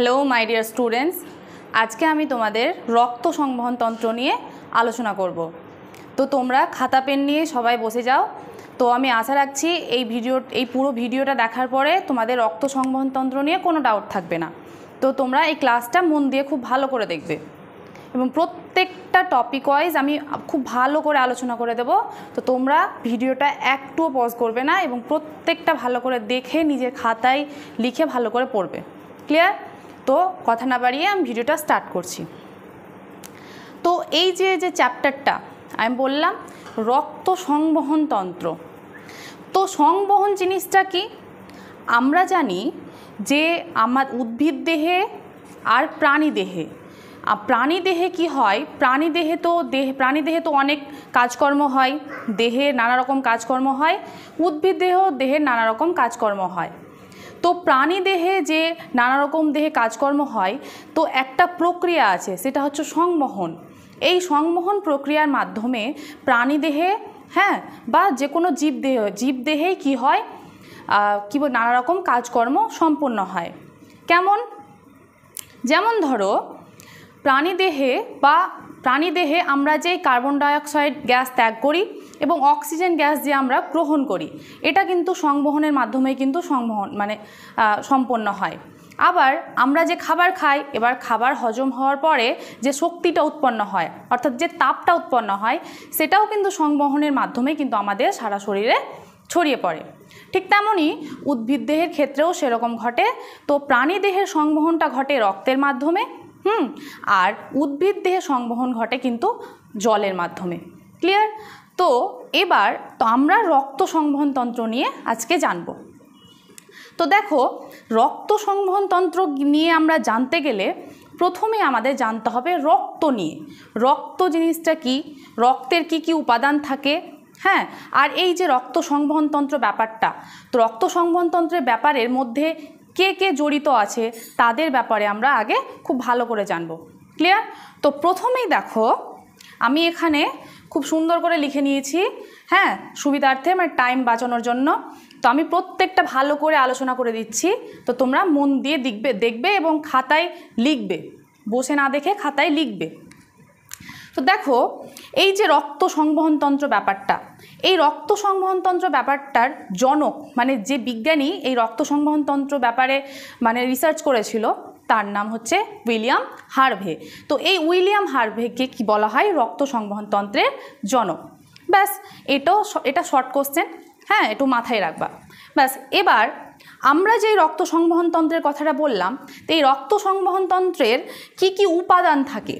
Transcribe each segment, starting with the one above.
Hello my dear students, আজকে আমি তোমাদের রক্ত সংবহন তন্ত্র নিয়ে আলোচনা করব। তো তোমরা খাতা পেন নিয়ে সবাই বসে যাও। তো আমি আশা রাখছি এই পুরো ভিডিওটা দেখার পরে তোমাদের রক্ত সংবহন তন্ত্র নিয়ে কোনো ডাউট থাকবে না। তো তোমরা এই ক্লাসটা মন দিয়ে খুব ভালো করে দেখবে এবং প্রত্যেকটা টপিক ওয়াইজ আমি খুব ভালো করে আলোচনা করে দেব। তো তোমরা ভিডিওটা একটুও পজ করবে না এবং প্রত্যেকটা ভালো করে দেখে নিজের খাতায় লিখে ভালো করে পড়বে। ক্লিয়ার? তো কথা না বাড়িয়ে আমি ভিডিওটা স্টার্ট করছি। তো এই যে চ্যাপ্টারটা আমি বললাম রক্ত সংবহন তন্ত্র। তো সংবহন জিনিসটা কি? আমরা জানি যে আমার উদ্ভিদ দেহে আর প্রাণী দেহে কি হয়, প্রাণী দেহে তো অনেক কাজকর্ম হয়, দেহে নানা রকম কাজকর্ম হয়, উদ্ভিদ দেহের নানা রকম কাজকর্ম হয়। তো প্রাণী দেহে যে নানা রকম দেহে কাজকর্ম হয়, তো একটা প্রক্রিয়া আছে, সেটা হচ্ছে সংবহন। এই সংবহন প্রক্রিয়ার মাধ্যমে প্রাণী দেহে বা যে কোনো জীবদেহেই কি হয়, নানা রকম কাজকর্ম সম্পন্ন হয়। যেমন ধরো প্রাণীদেহে আমরা যে কার্বন ডাইঅক্সাইড গ্যাস ত্যাগ করি এবং অক্সিজেন গ্যাস যে আমরা গ্রহণ করি, এটা কিন্তু সংবহনের মাধ্যমেই কিন্তু সম্পন্ন হয়। আবার আমরা যে খাবার খাই, এবার খাবার হজম হওয়ার পরে যে শক্তিটা উৎপন্ন হয়, অর্থাৎ যে তাপটা উৎপন্ন হয়, সেটাও কিন্তু সংবহনের মাধ্যমেই কিন্তু আমাদের সারা শরীরে ছড়িয়ে পড়ে। ঠিক তেমনই উদ্ভিদ দেহের ক্ষেত্রেও সেরকম ঘটে। তো প্রাণী দেহের সংবহনটা ঘটে রক্তের মাধ্যমে, আর উদ্ভিদ দেহে সংবহন ঘটে কিন্তু জলের মাধ্যমে। ক্লিয়ার? তো এবার আমরা রক্ত সংবহন তন্ত্র নিয়ে আজকে জানব। তো দেখো, রক্ত সংবহন তন্ত্র নিয়ে আমরা জানতে গেলে প্রথমে আমাদের জানতে হবে রক্ত নিয়ে। রক্ত জিনিসটা কি, রক্তের কি উপাদান থাকে, আর এই যে রক্ত সংবহন তন্ত্র ব্যাপারটা, তো রক্ত সংবহন তন্ত্রের ব্যাপারের মধ্যে কে জড়িত আছে তাদের ব্যাপারে আমরা আগে খুব ভালো করে জানব। ক্লিয়ার? তো প্রথমেই দেখো, আমি এখানে খুব সুন্দর করে লিখে নিয়েছি, সুবিধার্থে টাইম বাঁচানোর জন্য। তো আমি প্রত্যেকটা ভালো করে আলোচনা করে দিচ্ছি, তো তোমরা মন দিয়ে দেখবে এবং খাতায় লিখবে, বসে না দেখে খাতায় লিখবে। তো দেখো, এই যে রক্ত সংবহন তন্ত্র ব্যাপারটা, এই রক্ত সংবহন তন্ত্র ব্যাপারটার জনক যে বিজ্ঞানী এই রক্ত সংবহন তন্ত্র ব্যাপারে রিসার্চ করেছিল, তার নাম হচ্ছে উইলিয়াম হার্ভে। তো এই উইলিয়াম হার্ভেকে কি বলা হয়? রক্ত সংবহন তন্ত্রের জনক। ব্যাস, এটা শর্ট কোশ্চেন, একটু মাথায় রাখবা। ব্যাস, এবার আমরা যে রক্ত সংবহন তন্ত্রের কথাটা বললাম, তো এই রক্ত সংবহন তন্ত্রের কি উপাদান থাকে।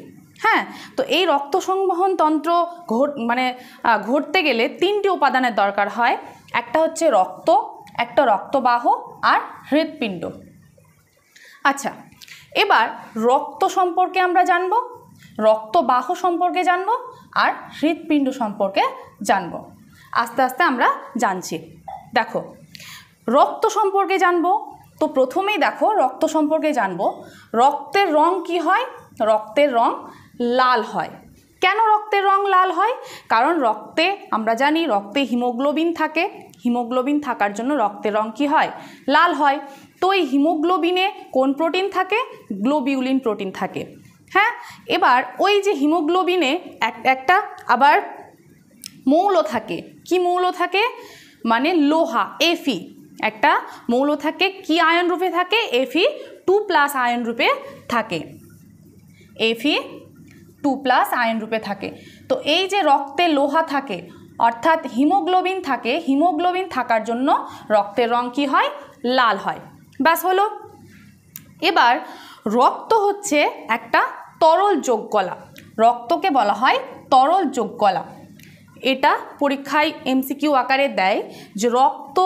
তো এই রক্ত সংবহন তন্ত্র ঘটতে গেলে তিনটি উপাদানের দরকার হয়। একটা হচ্ছে রক্ত, একটা রক্তবাহ আর হৃৎপিণ্ড। আচ্ছা, এবার রক্ত সম্পর্কে আমরা জানব, রক্তবাহ সম্পর্কে জানব আর হৃৎপিণ্ড সম্পর্কে জানব। আস্তে আস্তে আমরা জানছি। দেখো, রক্ত সম্পর্কে জানব। তো প্রথমেই দেখো, রক্ত সম্পর্কে জানব, রক্তের রং কি হয়? রক্তের রং লাল হয়। কেন রক্তের রং লাল হয়? কারণ আমরা জানি রক্তে হিমোগ্লোবিন থাকে, হিমোগ্লোবিন থাকার জন্য রক্তের রং কি হয়? লাল হয়। তো এই হিমোগ্লোবিনে কোন প্রোটিন থাকে? গ্লোবিউলিন প্রোটিন থাকে। এবার ওই যে হিমোগ্লোবিনে একটা আবার মৌল থাকে। কি মৌল থাকে? লোহা, Fe একটা মৌল থাকে। কি আয়ন রূপে থাকে? Fe2+ আয়ন রূপে থাকে। Fe2+ আয়ন রূপে থাকে। তো এই যে রক্তে লোহা থাকে, অর্থাৎ হিমোগ্লোবিন থাকে, হিমোগ্লোবিন থাকার জন্য রক্তের রং কি হয়? লাল হয়। ব্যাস হলো। এবার রক্ত হচ্ছে একটা তরল যোগকলা, রক্তকে বলা হয় তরল যোগকলা। এটা পরীক্ষায় MCQ আকারে দেয় যে রক্ত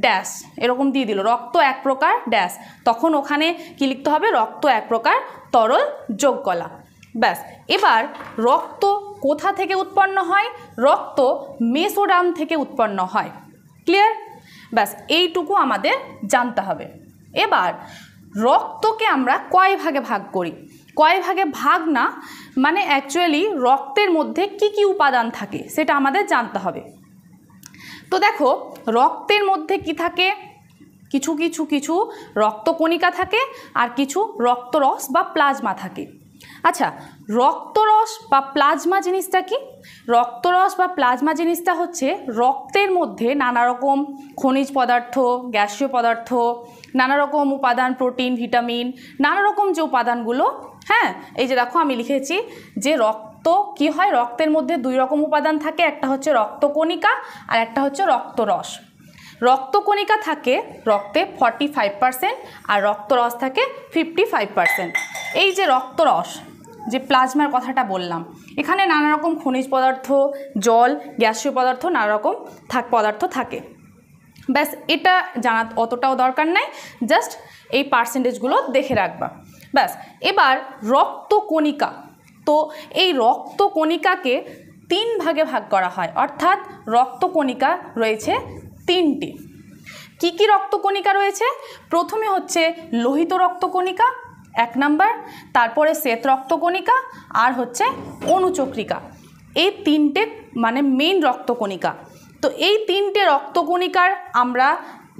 ড্যাশ, এরকম দিয়ে দিল রক্ত এক প্রকার ড্যাশ, তখন ওখানে কি লিখতে হবে? রক্ত এক প্রকার তরল যোগকলা। ব্যাস, এবার রক্ত কোথা থেকে উৎপন্ন হয়? রক্ত মেসোডার্ম থেকে উৎপন্ন হয়। ক্লিয়ার? ব্যাস, এইটুকু আমাদের জানতে হবে। এবার রক্তকে আমরা কয় ভাগে ভাগ করি? কয় ভাগে ভাগ না, অ্যাকচুয়ালি রক্তের মধ্যে কি উপাদান থাকে সেটা আমাদের জানতে হবে। তো দেখো, রক্তের মধ্যে কি থাকে? কিছু কিছু কিছু রক্তকণিকা থাকে আর কিছু রক্তরস বা প্লাজমা থাকে। আচ্ছা, রক্তরস বা প্লাজমা জিনিসটা কি? রক্তরস বা প্লাজমা জিনিসটা হচ্ছে রক্তের মধ্যে নানা রকম খনিজ পদার্থ, গ্যাসীয় পদার্থ, নানা রকম উপাদান, প্রোটিন, ভিটামিন, নানা রকম যে উপাদানগুলো, হ্যাঁ, এই যে দেখো আমি লিখেছি যে রক্ত কি হয়, রক্তের মধ্যে দুই রকম উপাদান থাকে, একটা হচ্ছে রক্তকণিকা আর একটা হচ্ছে রক্তরস। রক্তকণিকা থাকে রক্তে 45% আর রক্তরস থাকে 55%। এই যে রক্তরস, যে প্লাজমার কথাটা বললাম, এখানে নানা রকম খনিজ পদার্থ, জল, গ্যাসীয় পদার্থ, নানা রকম পদার্থ থাকে। ব্যাস, এটা জানা অতটাও দরকার নাই, জাস্ট এই পার্সেন্টেজগুলো দেখে রাখবা ব্যাস। এবার রক্তকণিকা, তো এই রক্তকণিকাকে 3 ভাগে ভাগ করা হয়, অর্থাৎ রক্তকণিকা রয়েছে 3টি। কি কি রক্তকণিকা রয়েছে? প্রথমে হচ্ছে লোহিত রক্তকণিকা 1 নাম্বার, তারপরে শ্বেত রক্তকণিকা আর হচ্ছে অনুচক্রিকা। এই 3টে মানে মেইন রক্তকণিকা। তো এই 3টে রক্তকণিকার আমরা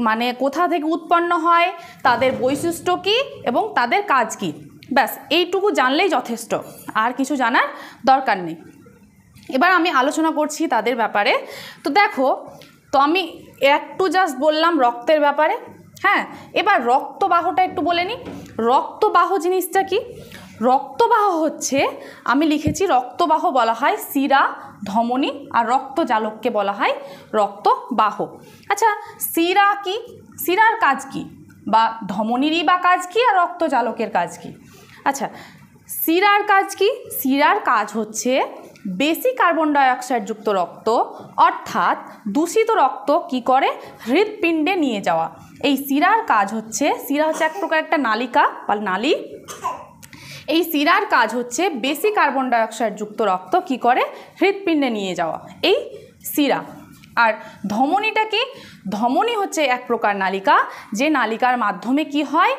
মানে কোথা থেকে উৎপন্ন হয়, তাদের বৈশিষ্ট্য কী এবং তাদের কাজ কী, ব্যাস এইটুকু জানলেই যথেষ্ট, আর কিছু জানার দরকার নেই। এবার আমি আলোচনা করছি তাদের ব্যাপারে। তো দেখো, তো আমি একটু জাস্ট বললাম রক্তের ব্যাপারে, হ্যাঁ, এবার রক্তবাহটা একটু বলে নিই। রক্তবাহ জিনিসটা কি? রক্তবাহ হচ্ছে, আমি লিখেছি রক্তবাহ বলা হয় শিরা, ধমনী আর রক্তজালককে বলা হয় রক্তবাহ। আচ্ছা, শিরা কি? শিরার কাজ কি? বা ধমনীরই বা কাজ কি আর রক্তজালকের কাজ কি? আচ্ছা, শিরার কাজ কি? শিরার কাজ হচ্ছে বেশি কার্বন ডাইঅক্সাইড যুক্ত রক্ত অর্থাৎ দূষিত রক্ত কি করে হৃৎপিণ্ডে নিয়ে যাওয়া। এই শিরার কাজ হচ্ছে, শিরা হচ্ছে এক প্রকার একটা নালিকা বা নালী, এই শিরার কাজ হচ্ছে বেশি কার্বন ডাইঅক্সাইড যুক্ত রক্ত কি করে হৃৎপিণ্ডে নিয়ে যাওয়া, এই শিরা। আর ধমনীটা কি? ধমনী হচ্ছে এক প্রকার নালিকা, যে নালিকার মাধ্যমে কি হয়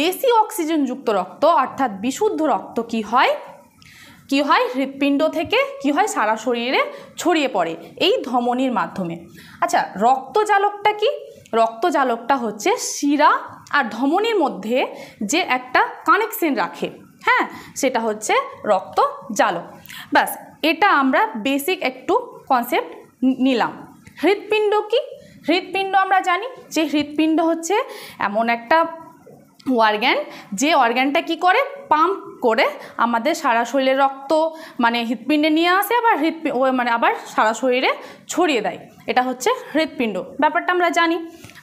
বেশি অক্সিজেনযুক্ত রক্ত অর্থাৎ বিশুদ্ধ রক্ত কি হয় হৃৎপিণ্ড থেকে কি হয় সারা শরীরে ছড়িয়ে পড়ে এই ধমনীর মাধ্যমে। আচ্ছা, রক্তজালকটা কি? রক্তজালকটা হচ্ছে শিরা আর ধমনীর মধ্যে যে একটা কানেকশন রাখে, হ্যাঁ, সেটা হচ্ছে রক্তজালক। ব্যাস, এটা আমরা বেসিক একটু কনসেপ্ট নিলাম। হৃৎপিণ্ড কি? হৃৎপিণ্ড আমরা জানি যে হৃৎপিণ্ড হচ্ছে এমন একটা অর্গ্যান, যে অর্গ্যানটা কি করে পাম্প করে আমাদের সারা শরীরে রক্ত মানে হৃৎপিণ্ডে নিয়ে আসে, আবার মানে আবার সারা শরীরে ছড়িয়ে দেয়, এটা হচ্ছে হৃৎপিণ্ড। ব্যাপারটা আমরা জানি।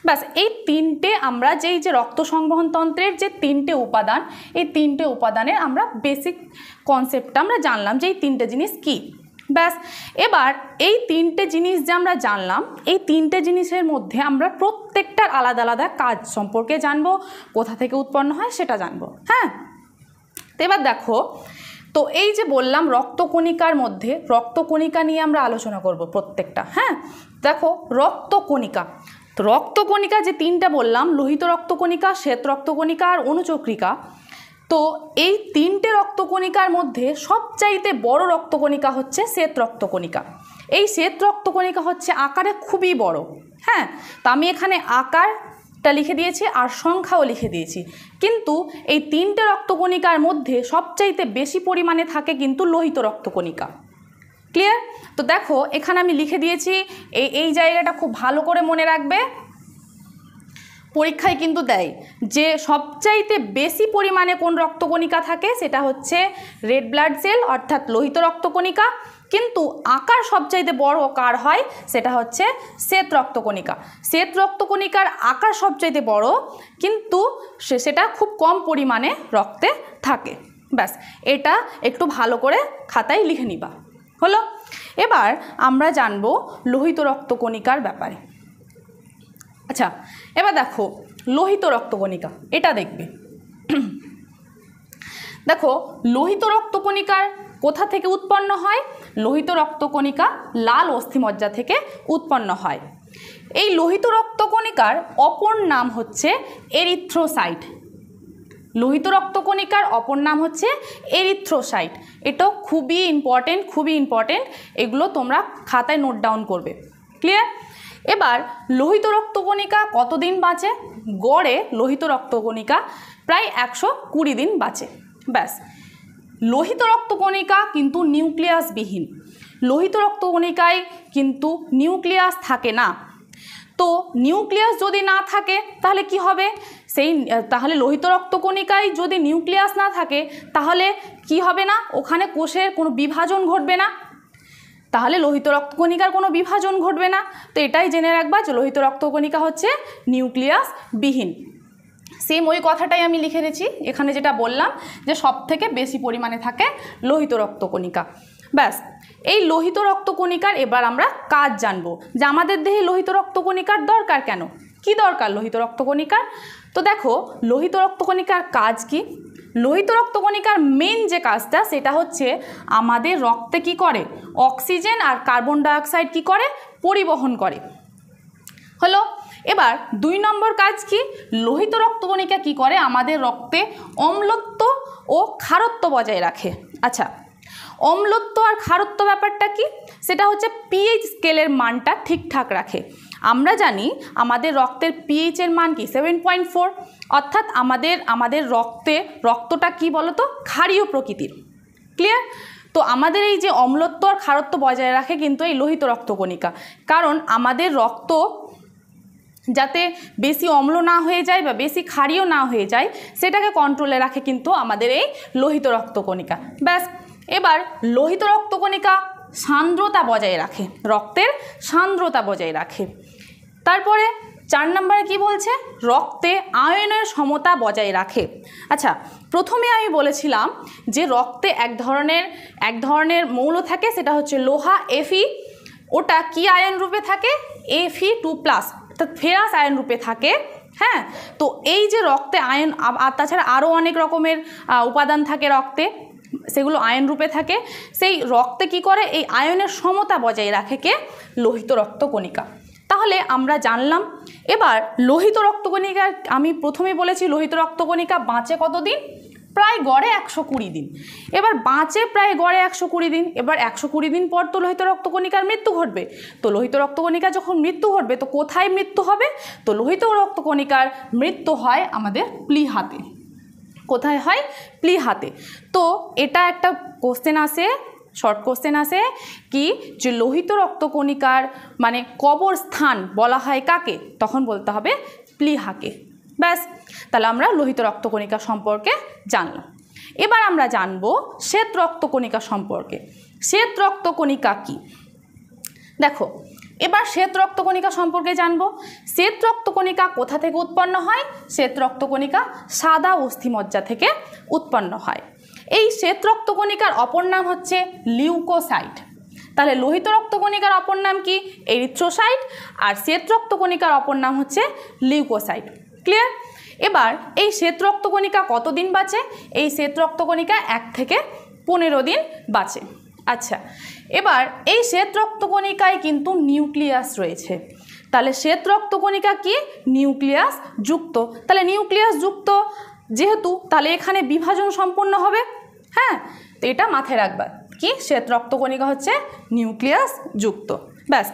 ব্যাস, এই 3টে আমরা যে রক্ত সংবহন তন্ত্রের যে 3টে উপাদান, এই 3টে উপাদানের আমরা বেসিক কনসেপ্টটা আমরা জানলাম যে এই 3টে জিনিস কি। ব্যাস, এবার এই 3টে জিনিস যে আমরা জানলাম, এই 3টে জিনিসের মধ্যে আমরা প্রত্যেকটার আলাদা আলাদা কাজ সম্পর্কে জানবো, কোথা থেকে উৎপন্ন হয় সেটা জানবো, হ্যাঁ। তো এবার দেখো, তো এই যে বললাম রক্তকণিকার মধ্যে, রক্তকণিকা নিয়ে আমরা আলোচনা করব প্রত্যেকটা, হ্যাঁ। দেখো রক্তকণিকা, তো রক্তকণিকা যে 3টা বললাম, লোহিত রক্তকণিকা, শ্বেত রক্তকণিকা আর অনুচক্রিকা, তো এই 3টে রক্তকণিকার মধ্যে সবচাইতে বড় রক্তকণিকা হচ্ছে শ্বেত রক্তকণিকা। এই শ্বেত রক্তকণিকা হচ্ছে আকারে খুবই বড়, হ্যাঁ। তো আমি এখানে আকারটা লিখে দিয়েছি আর সংখ্যাও লিখে দিয়েছি, কিন্তু এই 3টে রক্তকণিকার মধ্যে সবচাইতে বেশি পরিমাণে থাকে কিন্তু লোহিত রক্তকণিকা। ক্লিয়ার? তো দেখো এখানে আমি লিখে দিয়েছি, এই জায়গাটা খুব ভালো করে মনে রাখবে, পরীক্ষায় কিন্তু দেয় যে সবচাইতে বেশি পরিমাণে কোন রক্তকণিকা থাকে, সেটা হচ্ছে রেড ব্লাড সেল অর্থাৎ লোহিত রক্তকণিকা, কিন্তু আকার সবচাইতে বড় কার হয় সেটা হচ্ছে শ্বেত রক্তকণিকা। শ্বেত রক্তকণিকার আকার সবচাইতে বড়, কিন্তু সেটা খুব কম পরিমাণে রক্তে থাকে। ব্যাস, এটা একটু ভালো করে খাতায় লিখে নিবা, হলো। এবার আমরা জানবো লোহিত রক্তকণিকার ব্যাপারে। আচ্ছা, এবার দেখো লোহিত রক্তকণিকা, এটা দেখবে। দেখো লোহিত রক্তকণিকার কোথা থেকে উৎপন্ন হয়? লোহিত রক্তকণিকা লাল অস্থিমজ্জা থেকে উৎপন্ন হয়। এই লোহিত রক্তকণিকার অপর নাম হচ্ছে এরিথ্রোসাইট। লোহিত রক্তকণিকার অপর নাম হচ্ছে এরিথ্রোসাইট। এটা খুবই ইম্পর্টেন্ট, এগুলো তোমরা খাতায় নোট ডাউন করবে। ক্লিয়ার? এবার লোহিত রক্তকণিকা কতদিন বাঁচে? গড়ে লোহিত রক্তকণিকা প্রায় 120 দিন বাঁচে। ব্যাস, লোহিত রক্তকণিকা কিন্তু নিউক্লিয়াসবিহীন, লোহিত রক্তকণিকায় কিন্তু নিউক্লিয়াস থাকে না। তো নিউক্লিয়াস যদি না থাকে তাহলে কি হবে, তাহলে লোহিত রক্তকণিকায় যদি নিউক্লিয়াস না থাকে তাহলে কি হবে না, ওখানে কোষের কোনো বিভাজন ঘটবে না, তাহলে লোহিত রক্তকণিকার কোনো বিভাজন ঘটবে না। তো এটাই জেনে রাখবা যে লোহিত রক্তকণিকা হচ্ছে নিউক্লিয়াসবিহীন। সেম ওই কথাটাই আমি লিখে রেখেছি এখানে, যেটা বললাম যে সবথেকে বেশি পরিমাণে থাকে লোহিত রক্তকণিকা। ব্যাস, এই লোহিত রক্তকণিকার এবার আমরা কাজ জানবো যে আমাদের দেহে লোহিত রক্তকণিকার দরকার কেন, কি দরকার লোহিত রক্তকণিকার। তো দেখো, লোহিত রক্তকণিকার কাজ কি? লোহিত রক্তকণিকার মেন যে কাজটা সেটা হচ্ছে আমাদের রক্তে কি করে, অক্সিজেন আর কার্বন ডাইঅক্সাইড কি করে, পরিবহন করে। হলো, এবার 2 নম্বর কাজ কি, লোহিত রক্তকণিকা কি করে, আমাদের রক্তে অম্লত্ব ও ক্ষারত্ব বজায় রাখে। আচ্ছা, অম্লত্ব আর ক্ষারত্ব ব্যাপারটা কি, সেটা হচ্ছে পিএইচ স্কেলের মানটা ঠিকঠাক রাখে। আমরা জানি আমাদের রক্তের পিএইচের মান কি 7.4, অর্থাৎ আমাদের রক্তটা কি বলতো, ক্ষারীয় প্রকৃতির। ক্লিয়ার? তো আমাদের এই যে অম্লত্ব আর ক্ষারত্ব বজায় রাখে কিন্তু এই লোহিত রক্তকণিকা, কারণ আমাদের রক্ত যাতে বেশি অম্ল না হয়ে যায় বা বেশি ক্ষারীয় না হয়ে যায় সেটাকে কন্ট্রোলে রাখে কিন্তু আমাদের এই লোহিত রক্তকণিকা। ব্যাস, এবার লোহিত রক্তকণিকা সান্দ্রতা বজায় রাখে, রক্তের সান্দ্রতা বজায় রাখে। তারপরে 4 নম্বরে কি বলছে, রক্তে আয়নের সমতা বজায় রাখে। আচ্ছা, প্রথমে আমি বলেছিলাম যে রক্তে এক ধরনের মৌল থাকে, সেটা হচ্ছে লোহা Fe, ওটা কি আয়ন রূপে থাকে, Fe2+, অর্থাৎ ফেরাস আয়ন রূপে থাকে। হ্যাঁ, তো এই যে রক্তে আয়ন, আর তাছাড়া আরও অনেক রকমের উপাদান থাকে রক্তে, সেগুলো আয়ন রূপে থাকে। সেই রক্তে কি করে, এই আয়নের সমতা বজায় রাখে কে, লোহিত রক্তকণিকা। তাহলে আমরা জানলাম। এবার লোহিত রক্তকণিকা, আমি প্রথমে বলেছি লোহিত রক্তকণিকা বাঁচে কতদিন, প্রায় গড়ে 120 দিন। এবার বাঁচে প্রায় গড়ে 120 দিন, এবার 120 দিন পর তো লোহিত রক্তকণিকার মৃত্যু ঘটবে। তো লোহিত রক্তকণিকা যখন মৃত্যু ঘটবে তো কোথায় মৃত্যু হবে, তো লোহিত রক্তকণিকার মৃত্যু হয় আমাদের প্লীহাতে। কোথায় হয়, প্লীহাতে। তো এটা একটা কোশ্চেন আসে, শর্ট কোশ্চেন আসে কি, যে লোহিত রক্তকণিকার মানে কবর স্থান বলা হয় কাকে, তখন বলতে হবে প্লীহাকে। ব্যাস, তাহলে আমরা লোহিত রক্তকণিকা সম্পর্কে জানলাম। এবার আমরা জানবো শ্বেত রক্তকণিকা সম্পর্কে। শ্বেত রক্তকণিকা কি, দেখো এবার শ্বেত রক্তকণিকা সম্পর্কে জানবো। শ্বেত রক্তকণিকা কোথা থেকে উৎপন্ন হয়, শ্বেত রক্তকণিকা সাদা অস্থিমজ্জা থেকে উৎপন্ন হয়। এই শ্বেত রক্তকণিকার অপর নাম হচ্ছে লিউকোসাইট। তাহলে লোহিত রক্তকণিকার অপর নাম কি, এরিথ্রোসাইট, আর শ্বেত রক্তকণিকার অপর নাম হচ্ছে লিউকোসাইট। ক্লিয়ার? এবার এই শ্বেত রক্তকণিকা কতদিন বাঁচে, এই শ্বেত রক্তকণিকা 1 থেকে 15 দিন বাঁচে। আচ্ছা, এবার এই শ্বেত রক্তকণিকায় কিন্তু নিউক্লিয়াস রয়েছে। তাহলে শ্বেত রক্তকণিকা কি, নিউক্লিয়াস যুক্ত। তাহলে নিউক্লিয়াস যুক্ত যেহেতু, তাহলে এখানে বিভাজন সম্পন্ন হবে। হ্যাঁ, তো এটা মাথায় রাখবা কি, শ্বেত রক্তকণিকা হচ্ছে নিউক্লিয়াস যুক্ত। ব্যাস,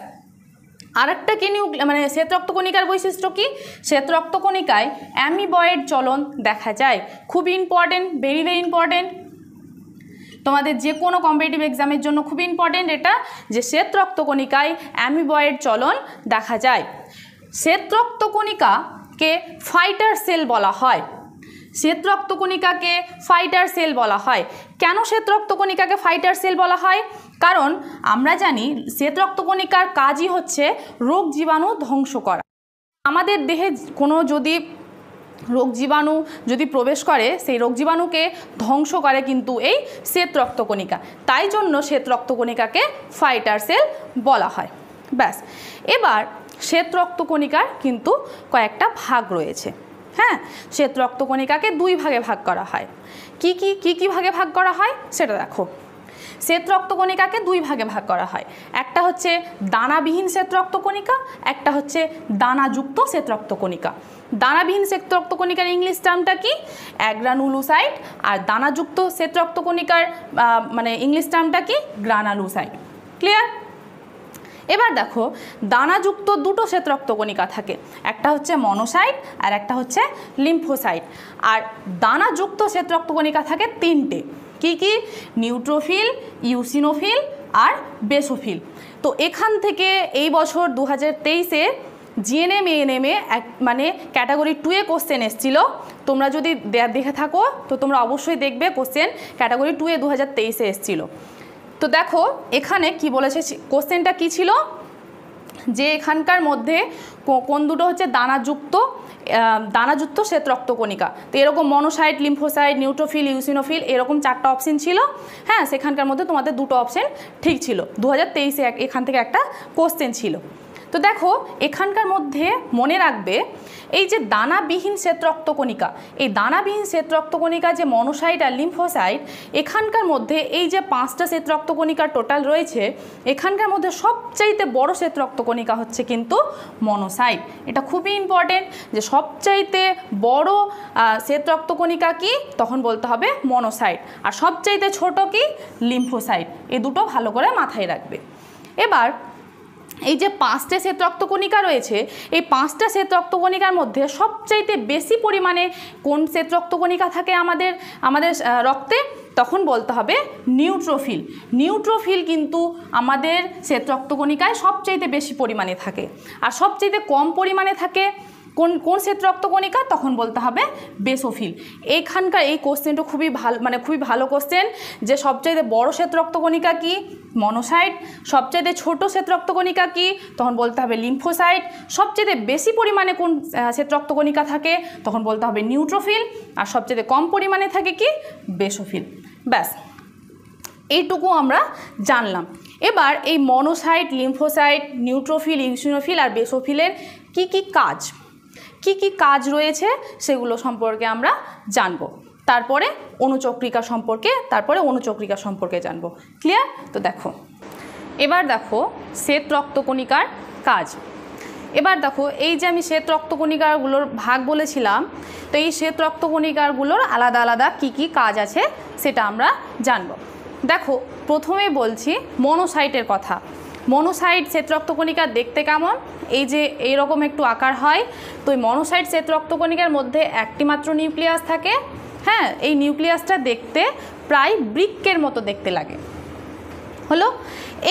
আরেকটা কি মানে শ্বেত রক্তকণিকার বৈশিষ্ট্য কি, শ্বেত রক্তকণিকায় অ্যামিবয়েড চলন দেখা যায়। খুবই ইম্পর্টেন্ট, ভেরি ভেরি ইম্পর্টেন্ট, তোমাদের যে কোনো কম্পিটিটিভ এক্সামের জন্য খুবই ইম্পর্টেন্ট এটা, যে শ্বেত রক্তকণিকায় অ্যামিবয়েড চলন দেখা যায়। শ্বেত রক্তকণিকাকে ফাইটার সেল বলা হয়। শ্বেত রক্তকণিকাকে ফাইটার সেল বলা হয়। কেন শ্বেত রক্তকণিকাকে ফাইটার সেল বলা হয়, কারণ আমরা জানি শ্বেত রক্তকণিকার কাজই হচ্ছে রোগ জীবাণু ধ্বংস করা। আমাদের দেহে কোনো যদি রোগ জীবাণু যদি প্রবেশ করে, সেই রোগ জীবাণুকে ধ্বংস করে কিন্তু এই শ্বেত রক্তকণিকা, তাই জন্য শ্বেত রক্তকণিকাকে ফাইটার সেল বলা হয়। ব্যাস, এবার শ্বেত রক্তকণিকার কিন্তু কয়েকটা ভাগ রয়েছে। হ্যাঁ, শ্বেত রক্তকণিকাকে 2 ভাগে ভাগ করা হয়। কি ভাগে ভাগ করা হয় সেটা দেখো। শ্বেত রক্তকণিকাকে 2 ভাগে ভাগ করা হয়, একটা হচ্ছে দানাবিহীন শ্বেত রক্তকণিকা, একটা হচ্ছে দানাযুক্ত শ্বেত রক্তকণিকা। দানাবিহীন শ্বেত রক্তকণিকার ইংলিশ টার্মটা কি, অ্যাগ্রানুলোসাইট, আর দানাযুক্ত শ্বেত রক্তকণিকার মানে ইংলিশ টার্মটা কি, গ্রানালুসাইট। ক্লিয়ার? এবার দেখো দানাযুক্ত দুটো শ্বেত রক্তকণিকা থাকে, একটা হচ্ছে মনোসাইট আর একটা হচ্ছে লিম্ফোসাইট। আর দানাযুক্ত শ্বেত রক্তকণিকা থাকে তিনটে, কি কি? নিউট্রোফিল, ইউসিনোফিল আর বেসোফিল। তো এখান থেকে এই বছর 2023-এ জিএনএম এএনএমে মানে ক্যাটাগরি 2-এ কোশ্চেন এসেছিলো। তোমরা যদি দেখে থাকো তো তোমরা অবশ্যই দেখবে কোশ্চেন ক্যাটাগরি 2-এ 2023-এ এসেছিলো। তো দেখো এখানে কি বলেছে, কোশ্চেনটা কি ছিল যে এখানকার মধ্যে কোন দুটো হচ্ছে দানাযুক্ত শ্বেত রক্তকণিকা। তো এরকম মনোসাইট, লিম্ফোসাইট, নিউট্রোফিল, ইউসিনোফিল এরকম 4টা অপশন ছিল। হ্যাঁ, সেখানকার মধ্যে তোমাদের দুটো অপশন ঠিক ছিল। 2023-এ এখান থেকে একটা কোশ্চেন ছিল। তো দেখো এখানকার মধ্যে মনে রাখবে এই যে দানাবিহীন শ্বেত রক্তকণিকা, এই দানাবিহীন শ্বেত রক্তকণিকা যে মনোসাইট আর লিম্ফোসাইট, এখানকার মধ্যে এই যে 5টা শ্বেত রক্তকণিকা টোটাল রয়েছে, এখানকার মধ্যে সবচাইতে বড় শ্বেত রক্তকণিকা হচ্ছে কিন্তু মনোসাইট। এটা খুবই ইম্পর্টেন্ট যে সবচাইতে বড় শ্বেত রক্তকণিকা কি, তখন বলতে হবে মনোসাইট। আর সবচাইতে ছোট কি, লিম্ফোসাইট। এই দুটো ভালো করে মাথায় রাখবে। এবার এই যে 5টে শ্বেত রক্তকণিকা রয়েছে, এই 5টা শ্বেত রক্তকণিকার মধ্যে সবচাইতে বেশি পরিমাণে কোন শ্বেত রক্তকণিকা থাকে আমাদের রক্তে, তখন বলতে হবে নিউট্রোফিল। নিউট্রোফিল কিন্তু আমাদের শ্বেত রক্তকণিকায় সবচাইতে বেশি পরিমাণে থাকে। আর সবচাইতে কম পরিমাণে থাকে কোন শ্বেত রক্তকণিকা, তখন বলতে হবে বেসোফিল। এইখানকার এই কোশ্চেনটা খুবই ভালো কোশ্চেন যে সবচাইতে বড় শ্বেত রক্তকণিকা কি, মনোসাইট। সবচাইতে ছোট শ্বেত রক্তকণিকা কি, তখন বলতে হবে লিম্ফোসাইট। সবচাইতে বেশি পরিমাণে কোন শ্বেত রক্তকণিকা থাকে, তখন বলতে হবে নিউট্রোফিল। আর সবচাইতে কম পরিমাণে থাকে কি, বেসোফিল। ব্যাস, এইটুকু আমরা জানলাম। এবার এই মনোসাইট, লিম্ফোসাইট, নিউট্রোফিল, ইউসিনোফিল আর বেসোফিলের কি কাজ রয়েছে সেগুলো সম্পর্কে আমরা জানব। তারপরে অণুচক্রিকা সম্পর্কে জানব। ক্লিয়ার? তো দেখো এবার দেখো শ্বেত রক্তকণিকার কাজ। এবার দেখো এই যে আমি শ্বেত রক্তকণিকাগুলোর ভাগ বলেছিলাম, তো এই শ্বেত রক্তকণিকাগুলোর আলাদা আলাদা কি কাজ আছে সেটা আমরা জানব। দেখো প্রথমে বলছি মনোসাইটের কথা। মনোসাইট শ্বেত রক্তকণিকা দেখতে কেমন, এই যে এইরকম একটু আকার হয়। তো এই মনোসাইট শ্বেত রক্তকণিকার মধ্যে একটি মাত্র নিউক্লিয়াস থাকে। হ্যাঁ, এই নিউক্লিয়াসটা দেখতে প্রায় বৃক্কের মতো দেখতে লাগে। হলো,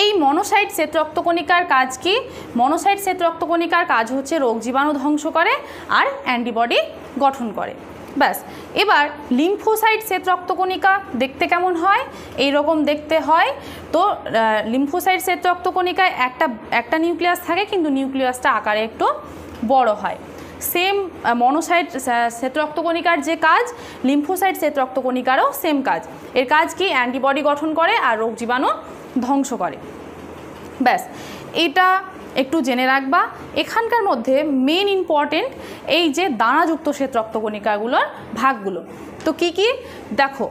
এই মনোসাইট শ্বেত রক্তকণিকার কাজ কি? মনোসাইট শ্বেত রক্তকণিকার কাজ হচ্ছে রোগ জীবাণু ধ্বংস করে আর অ্যান্টিবডি গঠন করে। ব্যাস। এবার লিম্ফোসাইট শ্বেত রক্তকণিকা দেখতে কেমন হয়? এই রকম দেখতে হয়। তো লিম্ফোসাইট শ্বেত রক্তকণিকায় একটা নিউক্লিয়াস থাকে, কিন্তু নিউক্লিয়াসটা আকারে একটু বড় হয়। সেম মনোসাইট শ্বেত রক্তকণিকার যে কাজ, লিম্ফোসাইট শ্বেত রক্তকণিকারও সেম কাজ। এর কাজ কি? অ্যান্টিবডি গঠন করে আর রোগ জীবাণু ধ্বংস করে। ব্যাস, এটা একটু জেনে রাখবা। এখানকার মধ্যে মেন ইম্পর্টেন্ট এই যে দানাযুক্ত শ্বেত রক্তকণিকাগুলোর ভাগগুলো। তো কি কি দেখো,